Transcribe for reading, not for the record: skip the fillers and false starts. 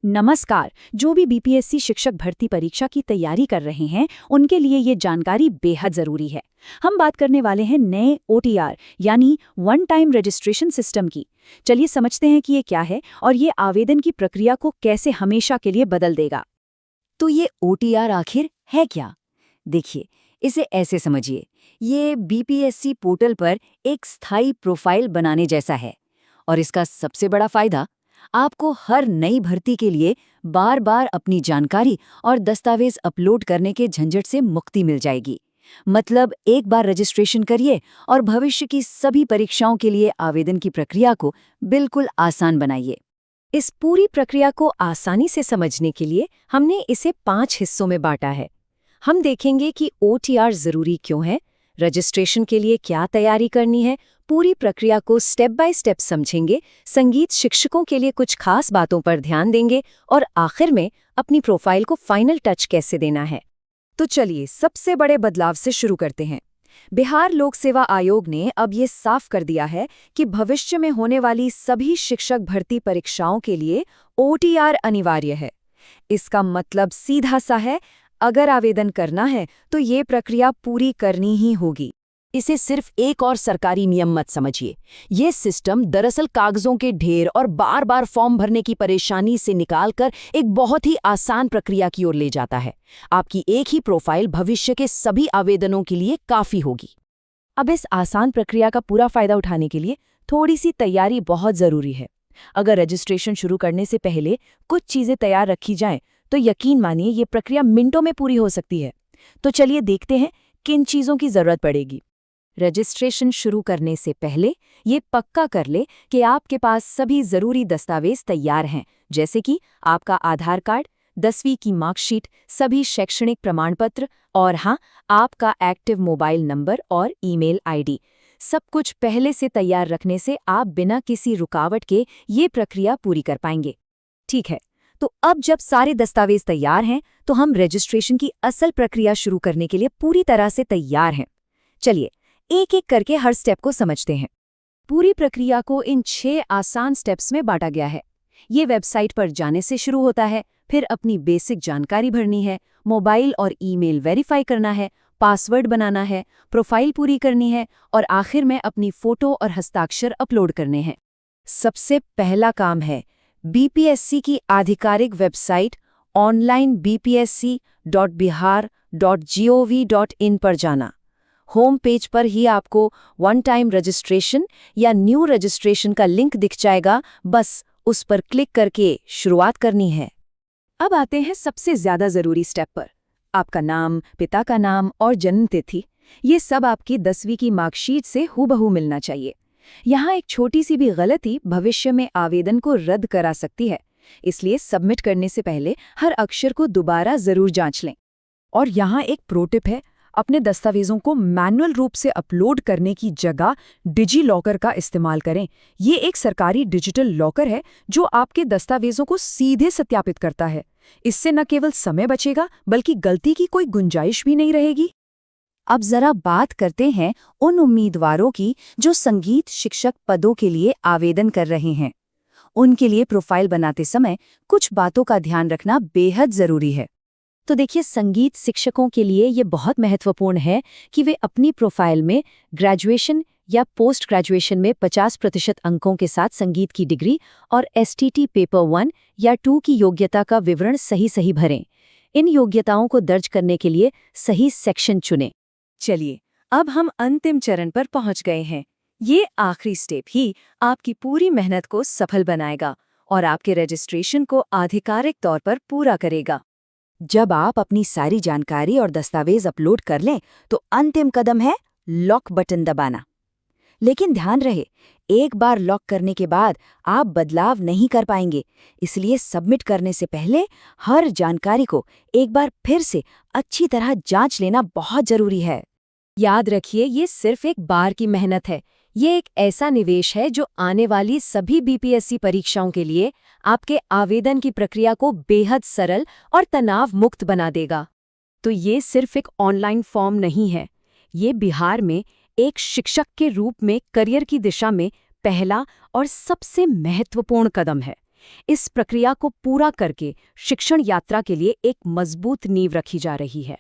नमस्कार। जो भी बीपीएससी शिक्षक भर्ती परीक्षा की तैयारी कर रहे हैं उनके लिए ये जानकारी बेहद जरूरी है। हम बात करने वाले हैं नए ओटीआर यानी वन टाइम रजिस्ट्रेशन सिस्टम की। चलिए समझते हैं कि ये क्या है और ये आवेदन की प्रक्रिया को कैसे हमेशा के लिए बदल देगा। तो ये ओटीआर आखिर है क्या? देखिए, इसे ऐसे समझिए, ये बीपीएससी पोर्टल पर एक स्थायी प्रोफाइल बनाने जैसा है। और इसका सबसे बड़ा फायदा, आपको हर नई भर्ती के लिए बार बार अपनी जानकारी और दस्तावेज अपलोड करने के झंझट से मुक्ति मिल जाएगी। मतलब एक बार रजिस्ट्रेशन करिए और भविष्य की सभी परीक्षाओं के लिए आवेदन की प्रक्रिया को बिल्कुल आसान बनाइए। इस पूरी प्रक्रिया को आसानी से समझने के लिए हमने इसे 5 हिस्सों में बांटा है। हम देखेंगे कि ओटीआर जरूरी क्यों है, रजिस्ट्रेशन के लिए क्या तैयारी करनी है, पूरी प्रक्रिया को स्टेप बाय स्टेप समझेंगे, संगीत शिक्षकों के लिए कुछ खास बातों पर ध्यान देंगे और आखिर में अपनी प्रोफाइल को फाइनल टच कैसे देना है। तो चलिए सबसे बड़े बदलाव से शुरू करते हैं। बिहार लोक सेवा आयोग ने अब ये साफ कर दिया है कि भविष्य में होने वाली सभी शिक्षक भर्ती परीक्षाओं के लिए ओटीआर अनिवार्य है। इसका मतलब सीधा सा है, अगर आवेदन करना है तो ये प्रक्रिया पूरी करनी ही होगी। इसे सिर्फ एक और सरकारी नियम मत समझिए। ये सिस्टम दरअसल कागजों के ढेर और बार बार फॉर्म भरने की परेशानी से निकालकर एक बहुत ही आसान प्रक्रिया की ओर ले जाता है। आपकी एक ही प्रोफाइल भविष्य के सभी आवेदनों के लिए काफी होगी। अब इस आसान प्रक्रिया का पूरा फायदा उठाने के लिए थोड़ी सी तैयारी बहुत जरूरी है। अगर रजिस्ट्रेशन शुरू करने से पहले कुछ चीजें तैयार रखी जाएं, तो यकीन मानिए ये प्रक्रिया मिनटों में पूरी हो सकती है। तो चलिए देखते हैं किन चीजों की जरूरत पड़ेगी। रजिस्ट्रेशन शुरू करने से पहले ये पक्का कर ले कि आपके पास सभी जरूरी दस्तावेज तैयार हैं, जैसे कि आपका आधार कार्ड, 10वीं की मार्कशीट, सभी शैक्षणिक प्रमाणपत्र और हाँ, आपका एक्टिव मोबाइल नंबर और ईमेल आईडी। सब कुछ पहले से तैयार रखने से आप बिना किसी रुकावट के ये प्रक्रिया पूरी कर पाएंगे। ठीक है, तो अब जब सारे दस्तावेज तैयार हैं, तो हम रजिस्ट्रेशन की असल प्रक्रिया शुरू करने के लिए पूरी तरह से तैयार हैं। चलिए एक एक करके हर स्टेप को समझते हैं। पूरी प्रक्रिया को इन 6 आसान स्टेप्स में बांटा गया है। ये वेबसाइट पर जाने से शुरू होता है, फिर अपनी बेसिक जानकारी भरनी है, मोबाइल और ईमेल वेरीफाई करना है, पासवर्ड बनाना है, प्रोफाइल पूरी करनी है और आखिर में अपनी फोटो और हस्ताक्षर अपलोड करने हैं। सबसे पहला काम है बीपीएससी की आधिकारिक वेबसाइट onlinebpsc.bihar.gov.in पर जाना। होम पेज पर ही आपको वन टाइम रजिस्ट्रेशन या न्यू रजिस्ट्रेशन का लिंक दिख जाएगा, बस उस पर क्लिक करके शुरुआत करनी है। अब आते हैं सबसे ज्यादा जरूरी स्टेप पर। आपका नाम, पिता का नाम और जन्म तिथि, ये सब आपकी 10वीं की मार्कशीट से हूबहू मिलना चाहिए। यहाँ एक छोटी सी भी गलती भविष्य में आवेदन को रद्द करा सकती है, इसलिए सबमिट करने से पहले हर अक्षर को दोबारा जरूर जांच लें। और यहाँ एक प्रो टिप है, अपने दस्तावेजों को मैनुअल रूप से अपलोड करने की जगह डिजी लॉकर का इस्तेमाल करें। ये एक सरकारी डिजिटल लॉकर है जो आपके दस्तावेजों को सीधे सत्यापित करता है। इससे न केवल समय बचेगा बल्कि गलती की कोई गुंजाइश भी नहीं रहेगी। अब जरा बात करते हैं उन उम्मीदवारों की जो संगीत शिक्षक पदों के लिए आवेदन कर रहे हैं। उनके लिए प्रोफाइल बनाते समय कुछ बातों का ध्यान रखना बेहद जरूरी है। तो देखिए, संगीत शिक्षकों के लिए ये बहुत महत्वपूर्ण है कि वे अपनी प्रोफाइल में ग्रेजुएशन या पोस्ट ग्रेजुएशन में 50% अंकों के साथ संगीत की डिग्री और एसटीटी पेपर 1 या 2 की योग्यता का विवरण सही भरें। इन योग्यताओं को दर्ज करने के लिए सही सेक्शन चुनें। चलिए, अब हम अंतिम चरण पर पहुंच गए हैं। ये आखिरी स्टेप ही आपकी पूरी मेहनत को सफल बनाएगा और आपके रजिस्ट्रेशन को आधिकारिक तौर पर पूरा करेगा। जब आप अपनी सारी जानकारी और दस्तावेज अपलोड कर लें, तो अंतिम कदम है लॉक बटन दबाना। लेकिन ध्यान रहे, एक बार लॉक करने के बाद आप बदलाव नहीं कर पाएंगे, इसलिए सबमिट करने से पहले हर जानकारी को एक बार फिर से अच्छी तरह जांच लेना बहुत जरूरी है। याद रखिए, ये सिर्फ एक बार की मेहनत है। ये एक ऐसा निवेश है जो आने वाली सभी बीपीएससी परीक्षाओं के लिए आपके आवेदन की प्रक्रिया को बेहद सरल और तनाव मुक्त बना देगा। तो ये सिर्फ एक ऑनलाइन फॉर्म नहीं है, ये बिहार में एक शिक्षक के रूप में करियर की दिशा में पहला और सबसे महत्वपूर्ण कदम है। इस प्रक्रिया को पूरा करके शिक्षण यात्रा के लिए एक मजबूत नींव रखी जा रही है।